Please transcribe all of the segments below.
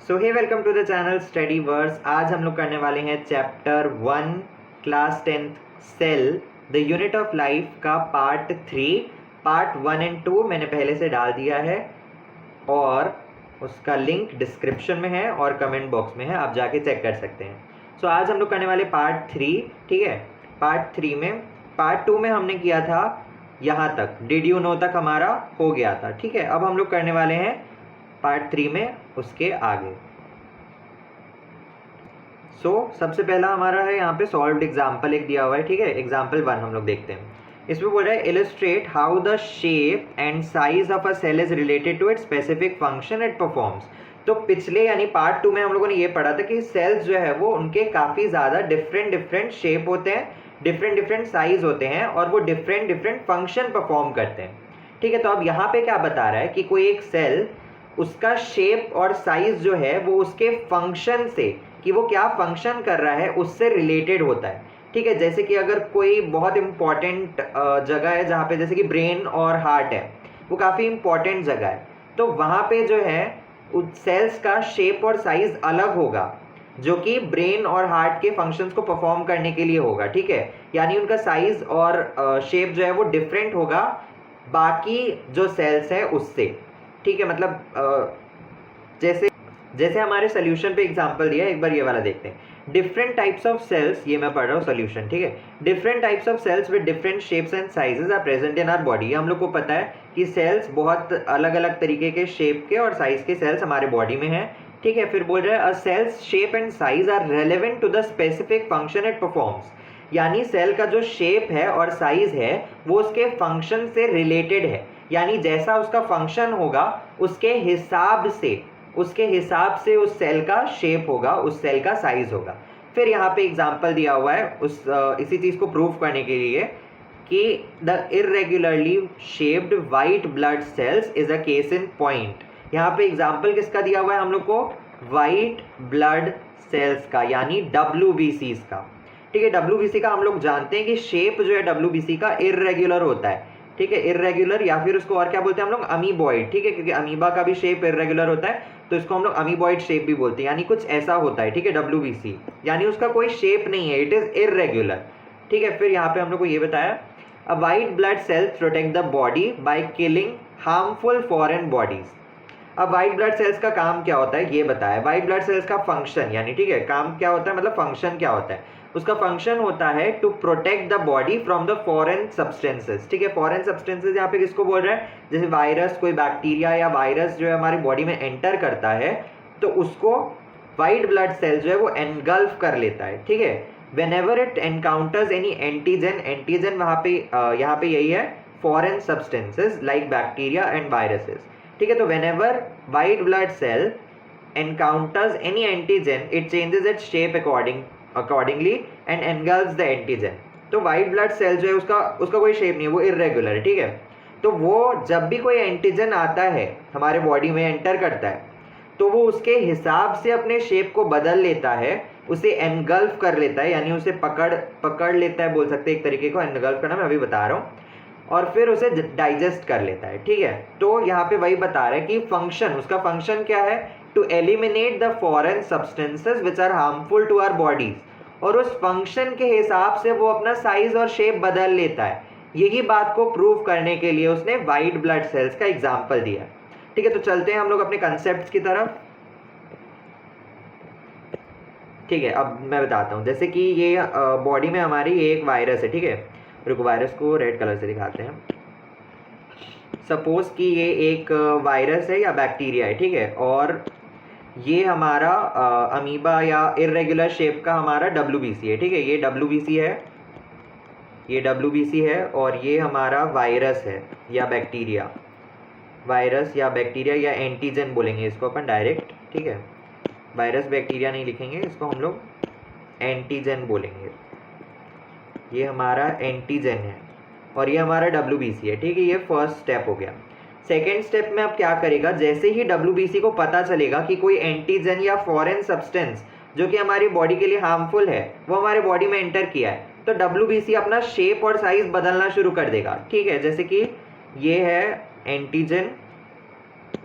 So hey welcome to the channel Study Verse. आज हम लोग करने वाले हैं chapter 1 class 10th cell the unit of life का पार्ट 3। पार्ट 1 एंड 2 मैंने पहले से डाल दिया है और उसका लिंक डिस्क्रिप्शन में है और कमेंट बॉक्स में है, आप जाके चेक कर सकते हैं। सो आज हम लोग करने वाले पार्ट 3, ठीक है। पार्ट 3 में, पार्ट 2 में हमने किया था यहाँ तक, डिड यू नो तक हमारा हो गया था, ठीक है। अब हम लोग करने वाले हैं पार्ट 3 में उसके आगे। सबसे पहला हमारा है यहाँ पे सॉल्व्ड एग्जाम्पल एक दिया हुआ है, ठीक है। एग्जाम्पल 1 हम लोग देखते हैं। इसमें बोल रहा है illustrate how the shape and size of a cell is related to its specific function it performs. तो पिछले यानी पार्ट 2 में हम लोगों ने ये पढ़ा था कि सेल्स जो है वो उनके काफ़ी ज़्यादा डिफरेंट शेप होते हैं, डिफरेंट साइज होते हैं और वो डिफरेंट फंक्शन परफॉर्म करते हैं, ठीक है। तो अब यहाँ पे क्या बता रहा है कि कोई एक सेल, उसका शेप और साइज जो है वो उसके फंक्शन से, कि वो क्या फंक्शन कर रहा है उससे रिलेटेड होता है, ठीक है। जैसे कि अगर कोई बहुत इंपॉर्टेंट जगह है जहाँ पे जैसे कि ब्रेन और हार्ट है, वो काफ़ी इंपॉर्टेंट जगह है, तो वहाँ पे जो है उस सेल्स का शेप और साइज अलग होगा जो कि ब्रेन और हार्ट के फंक्शंस को परफॉर्म करने के लिए होगा, ठीक है। यानी उनका साइज और शेप जो है वो डिफरेंट होगा बाकी जो सेल्स है उससे, ठीक है। मतलब जैसे हमारे सोल्यूशन पे एग्जांपल दिया है, एक बार ये वाला देखते हैं। डिफरेंट टाइप्स ऑफ सेल्स, ये मैं पढ़ रहा हूँ सोल्यूशन, ठीक है। Different types of cells with different shapes and sizes are present in our body. हम लोग को पता है कि सेल्स बहुत अलग अलग तरीके के शेप के और साइज के सेल्स हमारे बॉडी में हैं, ठीक है। फिर बोल रहे हैं a cell's shape and size are relevant to the specific function it performs. यानी सेल का जो शेप है और साइज है वो उसके फंक्शन से रिलेटेड है, यानी जैसा उसका फंक्शन होगा उसके हिसाब से उस सेल का शेप होगा, उस सेल का साइज होगा। फिर यहाँ पे एग्जांपल दिया हुआ है इसी चीज़ को प्रूव करने के लिए कि the irregularly shaped white blood cells is a case in point. यहाँ पे एग्जांपल किसका दिया हुआ है हम लोग को? वाइट ब्लड सेल्स का, यानी WBCs का, ठीक है। WBC का हम लोग जानते हैं कि शेप जो है WBC का इरेगुलर होता है, ठीक है। इरेगुलर या फिर उसको और क्या बोलते हैं हम लोग? अमीबॉइड, ठीक है, क्योंकि अमीबा का भी शेप इरेगुलर होता है तो इसको हम लोग अमीबॉइड शेप भी बोलते हैं, यानी कुछ ऐसा होता है, ठीक है। WBC यानी उसका कोई शेप नहीं है, इट इज इरेगुलर, ठीक है। फिर यहाँ पे हम लोग को ये बताया अ white blood cells protect the body by killing harmful foreign bodies. अब वाइट ब्लड सेल्स का काम क्या होता है ये बताया। वाइट ब्लड सेल्स का फंक्शन, यानी ठीक है, काम क्या होता है, मतलब फंक्शन क्या होता है, उसका फंक्शन होता है to protect the body from the foreign substances, ठीक है। फॉरेन सब्सटेंसेस यहाँ पे किसको बोल रहा है? जैसे वायरस, कोई बैक्टीरिया या वायरस जो है हमारी बॉडी में एंटर करता है तो उसको वाइट ब्लड सेल जो है वो एनगल्फ कर लेता है, ठीक है। Whenever it encounters any antigen, antigen वहाँ पे यहाँ पे यही है, foreign substances like bacteria and viruses, ठीक है। तो whenever white blood cell encounters any antigen it changes its shape accordingly and engulfs the antigen। तो वाइट ब्लड सेल जो है उसका कोई शेप नहीं है, वो इरेगुलर है, ठीक है। तो वो जब भी कोई एंटीजन आता है हमारे बॉडी में एंटर करता है तो वो उसके हिसाब से अपने शेप को बदल लेता है, उसे एनगल्फ कर लेता है, यानी उसे पकड़ लेता है, बोल सकते हैं एक तरीके को। एनगल्फ करना मैं अभी बता रहा हूँ, और फिर उसे डाइजेस्ट कर लेता है, ठीक है। तो यहाँ पे वही बता रहा है कि फंक्शन, उसका फंक्शन क्या है? To eliminate the foreign substances which are harmful to our bodies, और उस फंक्शन के हिसाब से वो अपना साइज और शेप बदल लेता है। यही बात को प्रूव करने के लिए उसने वाइट ब्लड सेल्स का एग्जाम्पल दिया, ठीक है। तो चलते हैं हम लोग अपने कंसेप्ट की तरफ, ठीक है। अब मैं बताता हूँ, जैसे कि ये बॉडी में हमारी एक वायरस है, ठीक है। रुको, वायरस को रेड कलर से दिखाते हैं। सपोज कि ये एक वायरस है या बैक्टीरिया है, ठीक है, और ये हमारा अमीबा या इरेगुलर शेप का हमारा WBC है, ठीक है। ये WBC है, ये WBC है, और ये हमारा वायरस है या बैक्टीरिया, वायरस या बैक्टीरिया या एंटीजन बोलेंगे इसको अपन डायरेक्ट, ठीक है। वायरस बैक्टीरिया नहीं लिखेंगे, इसको हम लोग एंटीजन बोलेंगे। ये हमारा एंटीजन है और ये हमारा WBC है, ठीक है। ये फर्स्ट स्टेप हो गया। सेकेंड स्टेप में अब क्या करेगा? जैसे ही WBC को पता चलेगा कि कोई एंटीजन या फॉरेन सब्सटेंस जो कि हमारी बॉडी के लिए हार्मफुल है वो हमारे बॉडी में एंटर किया है, तो WBC अपना शेप और साइज बदलना शुरू कर देगा, ठीक है। जैसे कि ये है एंटीजन,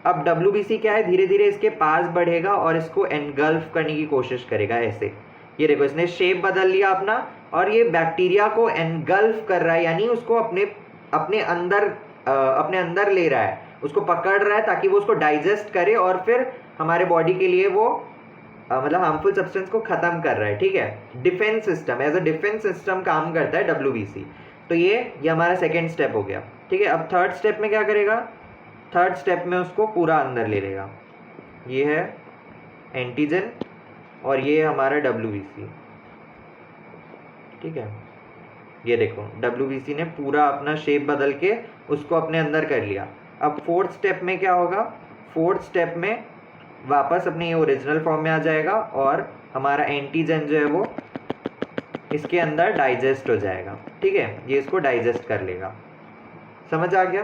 अब WBC क्या है, धीरे धीरे इसके पास बढ़ेगा और इसको एनगल्फ करने की कोशिश करेगा ऐसे। ये देखो इसने शेप बदल लिया अपना और ये बैक्टीरिया को एनगल्फ कर रहा है, यानी उसको अपने अंदर ले रहा है, उसको पकड़ रहा है ताकि वो उसको डाइजेस्ट करे और फिर हमारे बॉडी के लिए वो मतलब हार्मफुल सब्सटेंस को खत्म कर रहा है। ठीक है, defence system, as a defence system काम करता है WBC। तो ये हमारा सेकेंड स्टेप हो गया। ठीक है, अब थर्ड स्टेप में क्या करेगा, थर्ड स्टेप में उसको पूरा अंदर ले लेगा। ये है एंटीजन और ये है हमारा WBC। ठीक है, ये देखो WBC ने पूरा अपना शेप बदल के उसको अपने अंदर कर लिया। अब फोर्थ स्टेप में क्या होगा, फोर्थ स्टेप में वापस अपने ओरिजिनल फॉर्म में आ जाएगा और हमारा एंटीजन जो है वो इसके अंदर डाइजेस्ट हो जाएगा। ठीक है, ये इसको डाइजेस्ट कर लेगा। समझ आ गया?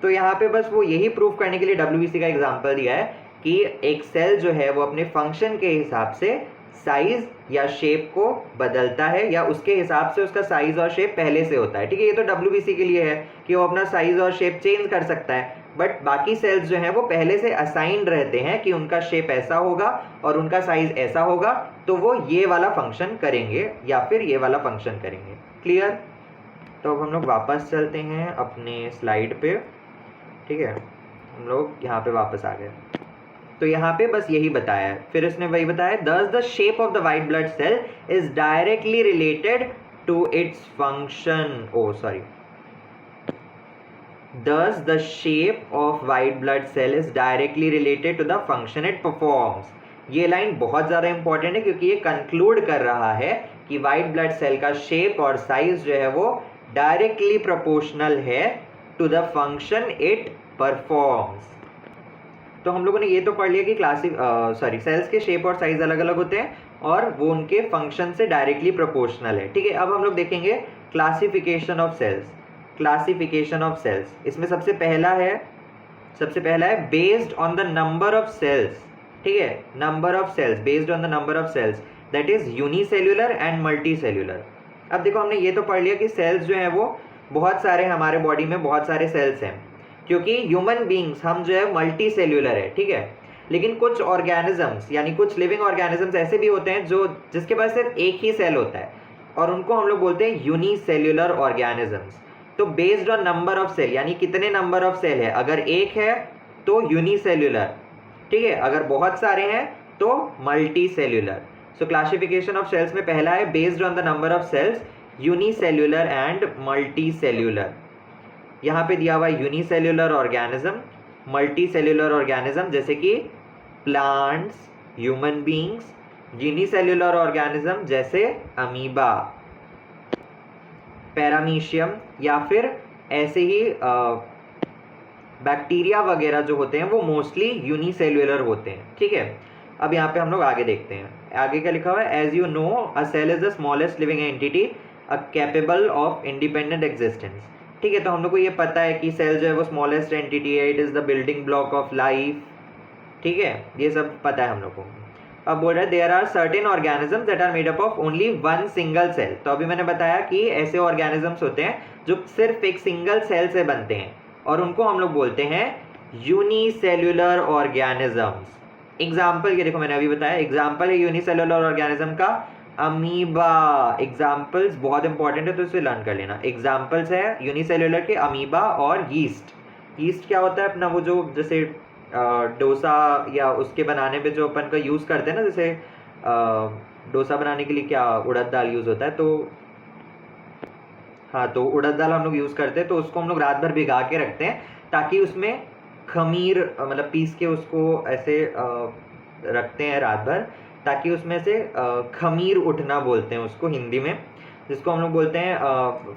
तो यहाँ पे बस वो यही प्रूफ करने के लिए WBC का एग्जांपल दिया है कि एक सेल जो है वो अपने फंक्शन के हिसाब से साइज या शेप को बदलता है, या उसके हिसाब से उसका साइज और शेप पहले से होता है। ठीक है, ये तो WBC के लिए है कि वो अपना साइज और शेप चेंज कर सकता है, बट बाकी सेल्स जो हैं वो पहले से असाइंड रहते हैं कि उनका शेप ऐसा होगा और उनका साइज ऐसा होगा, तो वो ये वाला फंक्शन करेंगे या फिर ये वाला फंक्शन करेंगे। क्लियर? तो अब हम लोग वापस चलते हैं अपने स्लाइड पे। ठीक है, हम लोग यहाँ पे वापस आ गए। तो यहाँ पे बस यही बताया है, फिर इसने वही बताया, thus the shape of the white blood cell is directly related to its function. Oh sorry. Thus the shape of white blood cell is directly related to the function it performs. ये line बहुत ज़्यादा important है क्योंकि ये conclude कर रहा है कि वाइट ब्लड सेल का शेप और साइज जो है वो डायरेक्टली प्रोपोर्शनल है to the function it performs. तो हम लोगों ने ये तो पढ़ लिया कि सेल्स के शेप और साइज अलग अलग होते हैं और वो उनके फंक्शन से डायरेक्टली प्रोपोर्शनल है। ठीक है, अब हम लोग देखेंगे classification of cells. Classification of cells, इसमें सबसे पहला है based on the number of cells. ठीक है, number of cells, based on the number of cells, that is unicellular and multicellular. अब देखो हमने ये तो पढ़ लिया कि सेल्स जो है वो बहुत सारे, हमारे बॉडी में बहुत सारे सेल्स हैं, क्योंकि ह्यूमन बींग्स हम जो है मल्टी सेल्युलर है। ठीक है, लेकिन कुछ ऑर्गेनिजम्स यानी कुछ लिविंग ऑर्गेनिजम्स ऐसे भी होते हैं जिसके पास सिर्फ एक ही सेल होता है और उनको हम लोग बोलते हैं यूनिसेल्युलर ऑर्गेनिजम्स। तो based on number of cell, यानी कितने नंबर ऑफ सेल है, अगर एक है तो यूनिसेल्युलर। ठीक है, अगर बहुत सारे हैं तो multicellular. So classification of cells में पहला है based on the number of cells, unicellular and multicellular. यहाँ पे दिया हुआ unicellular organism, multicellular organism जैसे कि plants, human beings, unicellular organism जैसे अमीबा, पैरामीशियम, या फिर ऐसे ही बैक्टीरिया वगैरह जो होते हैं वो मोस्टली यूनिसेल्युलर होते हैं। ठीक है, अब यहाँ पे हम लोग आगे देखते हैं, आगे क्या लिखा हुआ है, as you know a cell is the smallest living entity capable of independent existence. ठीक है, तो हम लोग को ये पता है कि सेल जो है वो स्मॉलेस्ट एंटिटी है, it is the building block of life. ठीक है, ये सब पता है हम लोग को। अब बोल रहा है there are certain organisms that are made up of only one single cell. तो अभी मैंने बताया कि ऐसे ऑर्गेनिजम्स होते हैं जो सिर्फ एक सिंगल सेल से बनते हैं और उनको हम लोग बोलते हैं यूनिसेल्युलर ऑर्गेनिजम्स। एग्जाम्पल ये देखो मैंने अभी बताया, एग्जाम्पल है यूनिसेल्युलर ऑर्गेनिज्म का अमीबा। एग्जाम्पल्स बहुत इंपॉर्टेंट है तो इसे लर्न कर लेना। एग्जाम्पल्स है यूनिसेल्युलर के अमीबा और यीस्ट। यीस्ट क्या होता है अपना वो जो जैसे डोसा या उसके बनाने पे जो अपन का यूज़ करते हैं ना, जैसे डोसा बनाने के लिए क्या उड़द दाल यूज़ होता है, तो हाँ तो उड़द दाल हम लोग यूज़ करते हैं, तो उसको हम लोग रात भर भिगा के रखते हैं ताकि उसमें खमीर मतलब पीस के उसको ऐसे रखते हैं रात भर ताकि उसमें से खमीर उठना बोलते हैं उसको हिंदी में, जिसको हम लोग बोलते हैं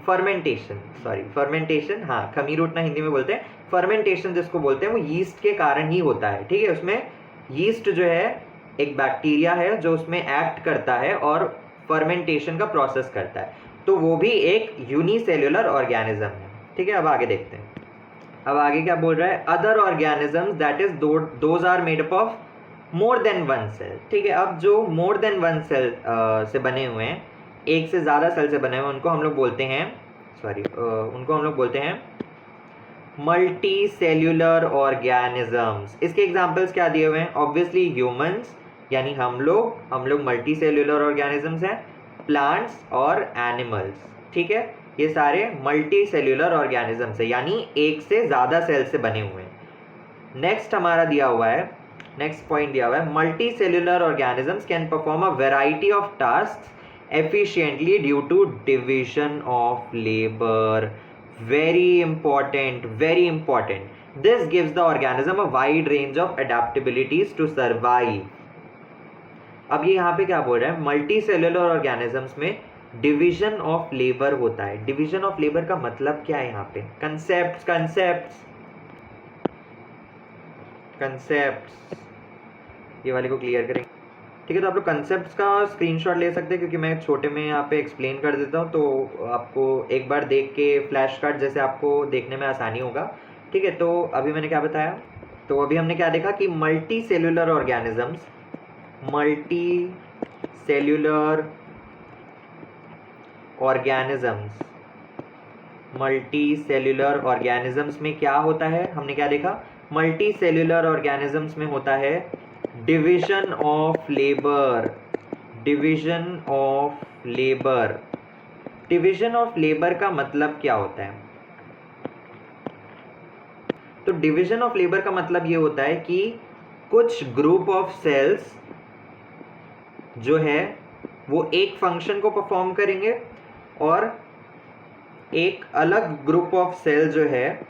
फर्मेंटेशन। हाँ, खमीर उठना हिंदी में बोलते हैं, फर्मेंटेशन जिसको बोलते हैं वो यीस्ट के कारण ही होता है। ठीक है, उसमें यीस्ट जो है एक बैक्टीरिया है जो उसमें एक्ट करता है और फर्मेंटेशन का प्रोसेस करता है, तो वो भी एक यूनिसेल्युलर ऑर्गेनिज्म है। ठीक है, अब आगे देखते हैं। अब आगे क्या बोल रहा है, other organisms that is those are made up of more than one cell. ठीक है, अब जो मोर देन वन सेल से बने हुए हैं, एक से ज़्यादा सेल से बने हुए, उनको हम लोग बोलते हैं मल्टी सेल्यूलर ऑर्गेनिजम्स, इसके एग्जाम्पल्स क्या दिए हुए हैं? ऑब्वियसली ह्यूमंस यानी हम लोग मल्टी सेल्यूलर ऑर्गेनिजम्स हैं, प्लांट्स और एनिमल्स, ठीक है, ये सारे मल्टी सेल्यूलर ऑर्गेनिजम्स है यानी एक से ज़्यादा सेल से बने हुए हैं। नेक्स्ट हमारा दिया हुआ है, नेक्स्ट पॉइंट दिया हुआ है, multi cellular organisms can perform a variety of task efficiently due to division of labor. Very important, very important. This gives the organism a wide range of adaptabilities to survive. अब ये यहाँ पे क्या बोल रहा है? मल्टी सेल्यूलर ऑर्गेनिजम्स में division of labour होता है। डिवीजन ऑफ लेबर का मतलब क्या है? यहाँ पे कंसेप्ट्स ये वाले को क्लियर करेंगे, ठीक है। तो आप लोग कंसेप्ट्स का स्क्रीनशॉट ले सकते हैं क्योंकि मैं छोटे में यहाँ पे एक्सप्लेन कर देता हूँ, तो आपको एक बार देख के फ्लैश कार्ड जैसे आपको देखने में आसानी होगा, ठीक है। तो अभी मैंने क्या बताया? तो अभी हमने क्या देखा कि मल्टी सेल्यूलर ऑर्गेनिजम्स में क्या होता है? हमने क्या देखा? मल्टी सेल्यूलर ऑर्गेनिजम्स में होता है division of labour. Division of labour का मतलब क्या होता है? तो डिवीजन ऑफ लेबर का मतलब ये होता है कि कुछ ग्रुप ऑफ सेल्स जो है वो एक फंक्शन को परफॉर्म करेंगे और एक अलग ग्रुप ऑफ सेल जो है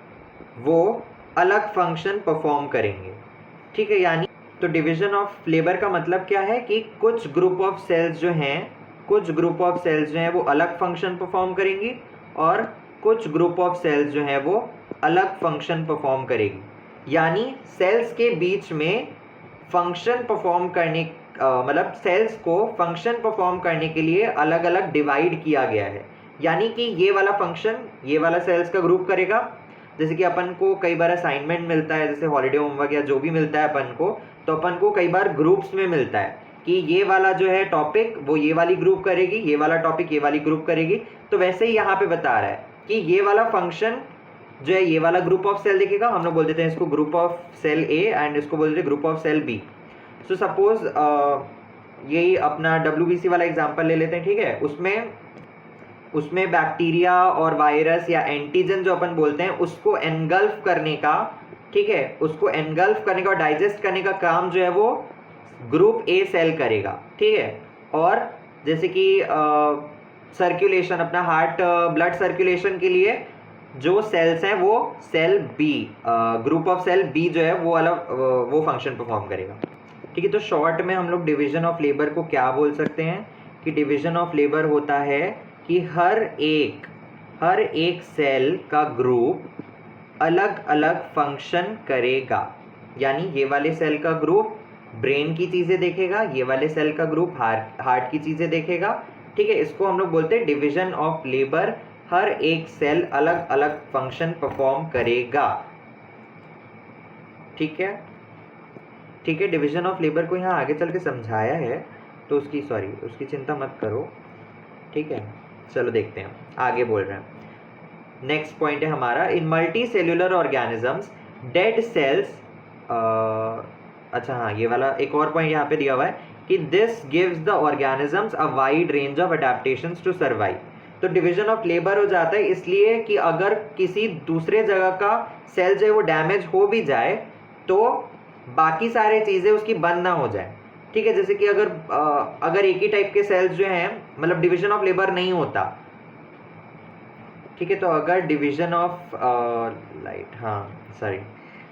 वो अलग फंक्शन परफॉर्म करेंगे, ठीक है। यानी तो डिवीजन ऑफ लेबर का मतलब क्या है कि कुछ ग्रुप ऑफ सेल्स जो हैं वो अलग फंक्शन परफॉर्म करेंगी और कुछ ग्रुप ऑफ सेल्स जो हैं वो अलग फंक्शन परफॉर्म करेगी। यानी सेल्स के बीच में फंक्शन परफॉर्म करने मतलब सेल्स को फंक्शन परफॉर्म करने के लिए अलग अलग डिवाइड किया गया है। यानी कि ये वाला फंक्शन ये वाला सेल्स का ग्रुप करेगा, जैसे कि अपन को कई बार असाइनमेंट मिलता है, जैसे हॉलीडे होमवर्क या जो भी मिलता है अपन को, तो अपन को कई बार ग्रुप्स में मिलता है कि ये वाला जो है टॉपिक वो ये वाली ग्रुप करेगी, ये वाला टॉपिक ये वाली ग्रुप करेगी। तो वैसे ही यहाँ पे बता रहा है कि ये वाला फंक्शन जो है ये वाला ग्रुप ऑफ सेल देखेगा, हम लोग बोल देते हैं इसको group of cell A and इसको बोल देते हैं group of cell B. So suppose यही अपना WBC वाला एग्जाम्पल ले लेते हैं, ठीक है। उसमें बैक्टीरिया और वायरस या एंटीजन जो अपन बोलते हैं उसको एनगल्फ करने का, ठीक है, उसको एनगल्फ करने का और डाइजेस्ट करने का काम जो है वो ग्रुप ए सेल करेगा, ठीक है। और जैसे कि सर्कुलेशन, अपना हार्ट ब्लड सर्कुलेशन के लिए जो सेल्स हैं वो cell B, group of cell B जो है वो अलग वो फंक्शन परफॉर्म करेगा, ठीक है। तो शॉर्ट में हम लोग डिवीजन ऑफ लेबर को क्या बोल सकते हैं कि डिवीजन ऑफ लेबर होता है कि हर एक सेल का ग्रुप अलग अलग फंक्शन करेगा। यानी ये वाले सेल का ग्रुप ब्रेन की चीज़ें देखेगा, ये वाले सेल का ग्रुप हार्ट की चीज़ें देखेगा, ठीक है। इसको हम लोग बोलते हैं डिवीजन ऑफ लेबर। हर एक सेल अलग अलग फंक्शन परफॉर्म करेगा, ठीक है, ठीक है। डिवीजन ऑफ लेबर को यहाँ आगे चल के समझाया है तो उसकी चिंता मत करो, ठीक है। चलो देखते हैं आगे बोल रहे हैं। नेक्स्ट पॉइंट है हमारा, in multicellular organisms dead cells, अच्छा हाँ ये वाला एक और पॉइंट यहाँ पे दिया हुआ है कि this gives the organisms a wide range of adaptations to survive. तो डिवीजन ऑफ लेबर हो जाता है इसलिए कि अगर किसी दूसरे जगह का सेल जो है वो डैमेज हो भी जाए तो बाकी सारे चीज़ें उसकी बंद ना हो जाए, ठीक है। जैसे कि अगर एक ही टाइप के सेल्स जो हैं मतलब डिवीजन ऑफ लेबर नहीं होता, ठीक है। तो अगर डिवीजन ऑफ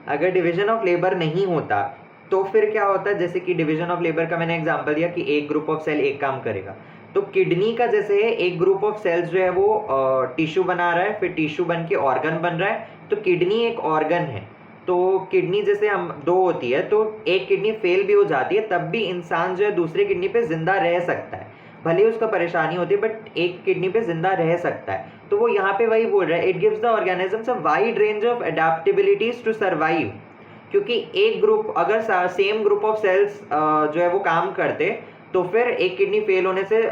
अगर डिवीजन ऑफ लेबर नहीं होता तो फिर क्या होता है, जैसे कि डिवीजन ऑफ लेबर का मैंने एग्जांपल दिया कि एक ग्रुप ऑफ सेल एक काम करेगा। तो किडनी का जैसे है, एक ग्रुप ऑफ सेल्स जो है वो टिश्यू बना रहा है, फिर टिश्यू बन के ऑर्गन बन रहा है, तो किडनी एक ऑर्गन है। तो किडनी जैसे हम दो होती है तो एक किडनी फेल भी हो जाती है तब भी इंसान जो है दूसरे किडनी पे जिंदा रह सकता है, भले ही उसका परेशानी होती है बट एक किडनी पे जिंदा रह सकता है। तो वो यहाँ पे वही बोल रहा है, it gives the organisms a wide range of adaptabilities to survive. क्योंकि एक ग्रुप अगर सेम ग्रुप ऑफ सेल्स जो है वो काम करते तो फिर एक किडनी फेल होने से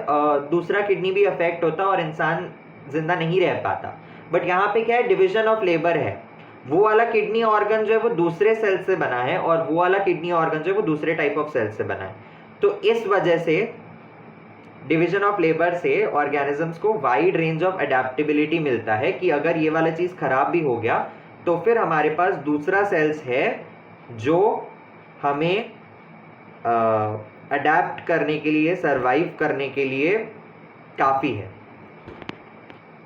दूसरा किडनी भी अफेक्ट होता और इंसान जिंदा नहीं रह पाता। बट यहाँ पे क्या है, डिवीजन ऑफ लेबर है, वो वाला किडनी ऑर्गन जो है वो दूसरे सेल से बना है और वो वाला किडनी ऑर्गन जो है वो दूसरे टाइप ऑफ सेल से बना है। तो इस वजह से डिवीजन ऑफ लेबर से ऑर्गेनिजम्स को वाइड रेंज ऑफ अडेप्टेबिलिटी मिलता है कि अगर ये वाला चीज़ खराब भी हो गया तो फिर हमारे पास दूसरा सेल्स है जो हमें अडेप्ट करने के लिए, सर्वाइव करने के लिए काफ़ी है।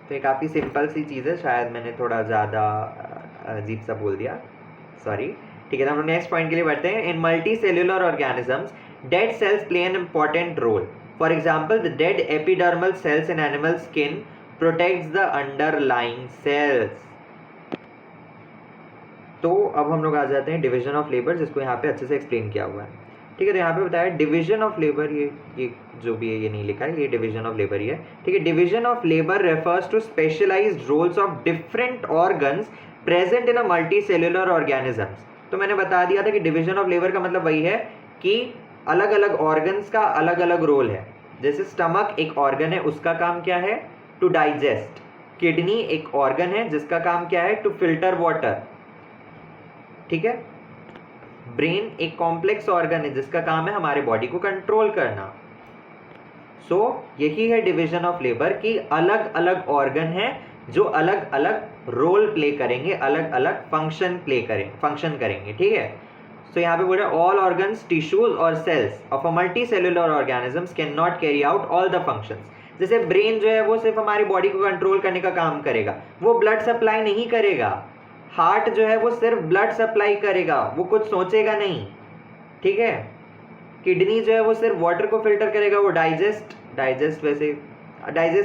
तो ये काफ़ी सिंपल सी चीज़ है, शायद मैंने थोड़ा ज़्यादा अजीब सा बोल दिया, सॉरी। ठीक है, तो हम नेक्स्ट पॉइंट के लिए बढ़ते हैं। In multicellular organisms dead cells play an important role. For example the dead epidermal cells in animal skin protects the underlying cells. तो अब हम लोग आ जाते हैं डिवीजन ऑफ लेबर, जिसको यहाँ पे अच्छे से एक्सप्लेन किया हुआ है। ठीक है, तो यहाँ पे बताया डिवीजन ऑफ लेबर, ये जो भी है ये नहीं लिखा है, ये डिवीजन ऑफ लेबर ही है। ठीक है, division of labour refers to specialised roles of different organs present in a multicellular organisms. तो मैंने बता दिया था कि डिवीजन ऑफ लेबर का मतलब वही है कि अलग अलग ऑर्गन्स का अलग अलग रोल है। जैसे स्टमक एक ऑर्गन है, उसका काम क्या है? To digest. किडनी एक ऑर्गन है जिसका काम क्या है? To filter water. ठीक है, ब्रेन एक कॉम्प्लेक्स ऑर्गन है जिसका काम है हमारे बॉडी को कंट्रोल करना। सो यही है डिवीजन ऑफ लेबर कि अलग अलग ऑर्गन है जो अलग अलग रोल प्ले करेंगे, अलग अलग फंक्शन करेंगे। ठीक है, सो यहाँ पे बोल रहे हैं ऑल ऑर्गन्स, टिश्यूज और cells of a multicellular organisms can not carry out all the functions. जैसे ब्रेन जो है वो सिर्फ हमारी बॉडी को कंट्रोल करने का काम करेगा, वो ब्लड सप्लाई नहीं करेगा। हार्ट जो है वो सिर्फ ब्लड सप्लाई करेगा, वो कुछ सोचेगा नहीं। ठीक है, किडनी जो है वो सिर्फ वाटर को फिल्टर करेगा, वो डाइजेस्ट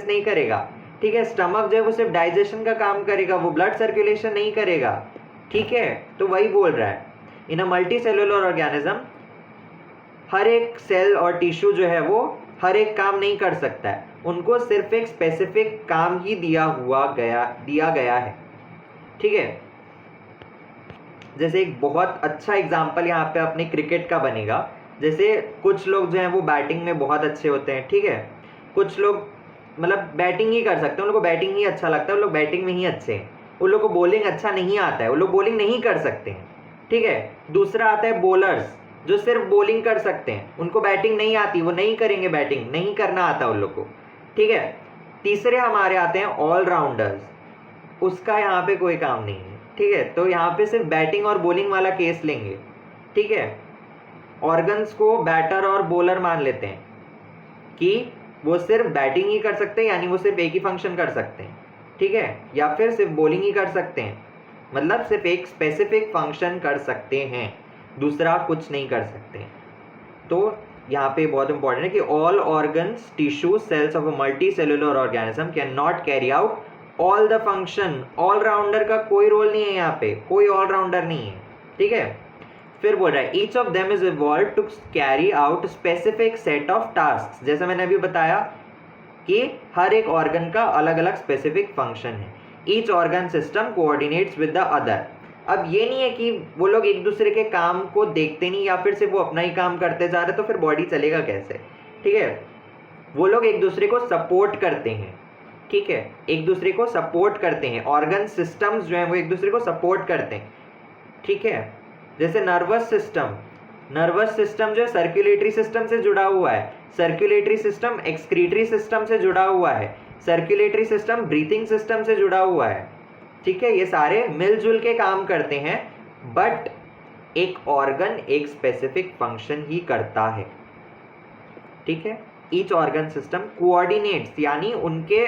नहीं करेगा। ठीक है, स्टमक जो है वो सिर्फ डाइजेशन का काम करेगा, वो ब्लड सर्कुलेशन नहीं करेगा। ठीक है, तो वही बोल रहा है इन अ मल्टी सेल्यूलर ऑर्गेनिज्म हर एक सेल और टिश्यू जो है वो हर एक काम नहीं कर सकता है, उनको सिर्फ एक स्पेसिफिक काम ही दिया गया है। ठीक है, जैसे एक बहुत अच्छा एग्जाम्पल यहाँ पे अपने क्रिकेट का बनेगा। जैसे कुछ लोग जो हैं वो बैटिंग में बहुत अच्छे होते हैं। ठीक है, कुछ लोग मतलब बैटिंग ही कर सकते हैं, उन लोगों को बैटिंग ही अच्छा लगता है, उन लोग बैटिंग में ही अच्छे हैं। उन लोग को बॉलिंग अच्छा नहीं आता है, उन लोग बॉलिंग नहीं कर सकते हैं। ठीक है, दूसरा आता है बॉलर्स जो सिर्फ बॉलिंग कर सकते हैं, उनको बैटिंग नहीं आती, वो नहीं करेंगे, बैटिंग नहीं करना आता उन लोग को। ठीक है, तीसरे हमारे आते हैं ऑलराउंडर्स, उसका यहाँ पे कोई काम नहीं है। ठीक है, तो यहाँ पे सिर्फ बैटिंग और बॉलिंग वाला केस लेंगे। ठीक है, ऑर्गन्स को बैटर और बॉलर मान लेते हैं कि वो सिर्फ बैटिंग ही कर सकते हैं, यानी वो सिर्फ एक ही फंक्शन कर सकते हैं। ठीक है, या फिर सिर्फ बॉलिंग ही कर सकते हैं, मतलब सिर्फ एक स्पेसिफिक फंक्शन कर सकते हैं, दूसरा कुछ नहीं कर सकते हैं। तो यहाँ पे बहुत इंपॉर्टेंट है कि all organs, tissue, cells of a multicellular organism can not carry out all the function. All rounder का कोई रोल नहीं है यहाँ पे, कोई ऑलराउंडर नहीं है। ठीक है, फिर बोल रहा है each of them is evolve to carry out specific set of task. जैसे मैंने अभी बताया कि हर एक ऑर्गन का अलग अलग स्पेसिफिक फंक्शन है। Each organ system coordinates with the other. अब ये नहीं है कि वो लोग एक दूसरे के काम को देखते नहीं या फिर सिर्फ वो अपना ही काम करते जा रहे, तो फिर बॉडी चलेगा कैसे। ठीक है, वो लोग एक दूसरे को सपोर्ट करते हैं। ठीक है, एक दूसरे को सपोर्ट करते हैं, ऑर्गन सिस्टम्स जो हैं वो एक दूसरे को सपोर्ट करते हैं। ठीक है, जैसे नर्वस सिस्टम जो है सर्कुलेटरी सिस्टम से जुड़ा हुआ है, सर्कुलेटरी सिस्टम एक्सक्रीटरी सिस्टम से जुड़ा हुआ है, सर्कुलेटरी सिस्टम ब्रीथिंग सिस्टम से जुड़ा हुआ है। ठीक है, ये सारे मिलजुल के काम करते हैं, बट एक ऑर्गन एक स्पेसिफिक फंक्शन ही करता है। ठीक है, ईच ऑर्गन सिस्टम कोऑर्डिनेट्स, यानी उनके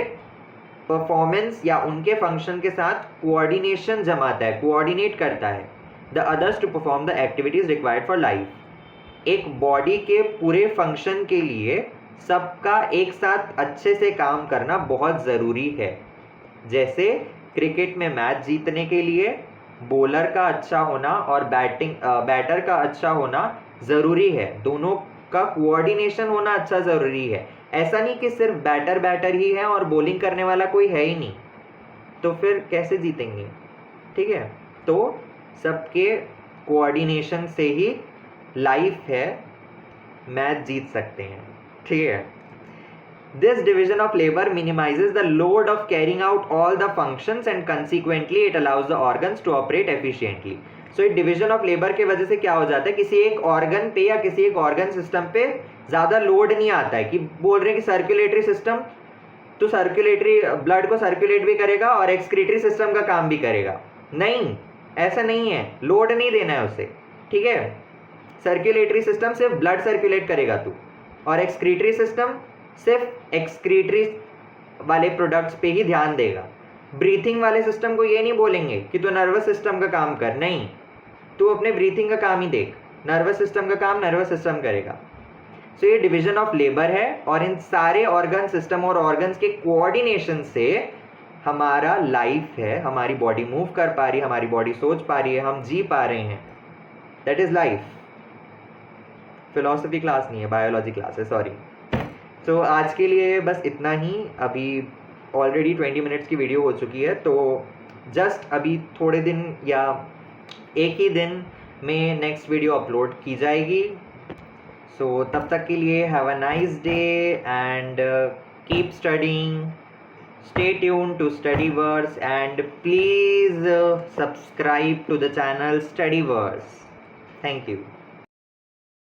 परफॉर्मेंस या उनके फंक्शन के साथ कोऑर्डिनेशन जमाता है, कोऑर्डिनेट करता है the others to perform the activities required for life. एक बॉडी के पूरे फंक्शन के लिए सबका एक साथ अच्छे से काम करना बहुत ज़रूरी है। जैसे क्रिकेट में मैच जीतने के लिए बॉलर का अच्छा होना और बैटर का अच्छा होना ज़रूरी है, दोनों का कोऑर्डिनेशन होना अच्छा ज़रूरी है। ऐसा नहीं कि सिर्फ बैटर ही है और बॉलिंग करने वाला कोई है ही नहीं, तो फिर कैसे जीतेंगे। ठीक है, तो सबके कोऑर्डिनेशन से ही लाइफ है, मैच जीत सकते हैं। ठीक है, This division of labor minimizes the load of carrying out all the functions and consequently it allows the organs to operate efficiently. So ये division of labor के वजह से क्या हो जाता है, किसी एक organ पे या किसी एक organ system पे ज़्यादा लोड नहीं आता है कि बोल रहे हैं कि सर्कुलेटरी सिस्टम तो सर्कुलेटरी ब्लड को सर्कुलेट भी करेगा और एक्सक्रीटरी सिस्टम का काम भी करेगा. नहीं, ऐसा नहीं है, लोड नहीं देना है उसे. ठीक है, सर्कुलेटरी सिस्टम सिर्फ ब्लड सर्कुलेट करेगा तू और एक्सक्रीटरी सिस्टम सिर्फ एक्सक्रीटरी वाले प्रोडक्ट्स पे ही ध्यान देगा. ब्रीथिंग वाले सिस्टम को ये नहीं बोलेंगे कि तू नर्वस सिस्टम का काम कर, नहीं, तू अपने ब्रीथिंग का काम ही देख, नर्वस सिस्टम का काम नर्वस सिस्टम करेगा. सो ये डिवीजन ऑफ लेबर है और इन सारे ऑर्गन सिस्टम और ऑर्गन्स के कोऑर्डिनेशन से हमारा लाइफ है, हमारी बॉडी मूव कर पा रही है, हमारी बॉडी सोच पा रही है, हम जी पा रहे हैं. That is life. Philosophy class नहीं है, बायोलॉजी क्लास है, सॉरी. तो आज के लिए बस इतना ही. अभी ऑलरेडी 20 मिनट्स की वीडियो हो चुकी है, तो जस्ट अभी थोड़े दिन या एक ही दिन में नेक्स्ट वीडियो अपलोड की जाएगी. सो तब तक के लिए have a nice day and keep studying. Stay tuned to Studyverse and please subscribe to the channel Studyverse. Thank you.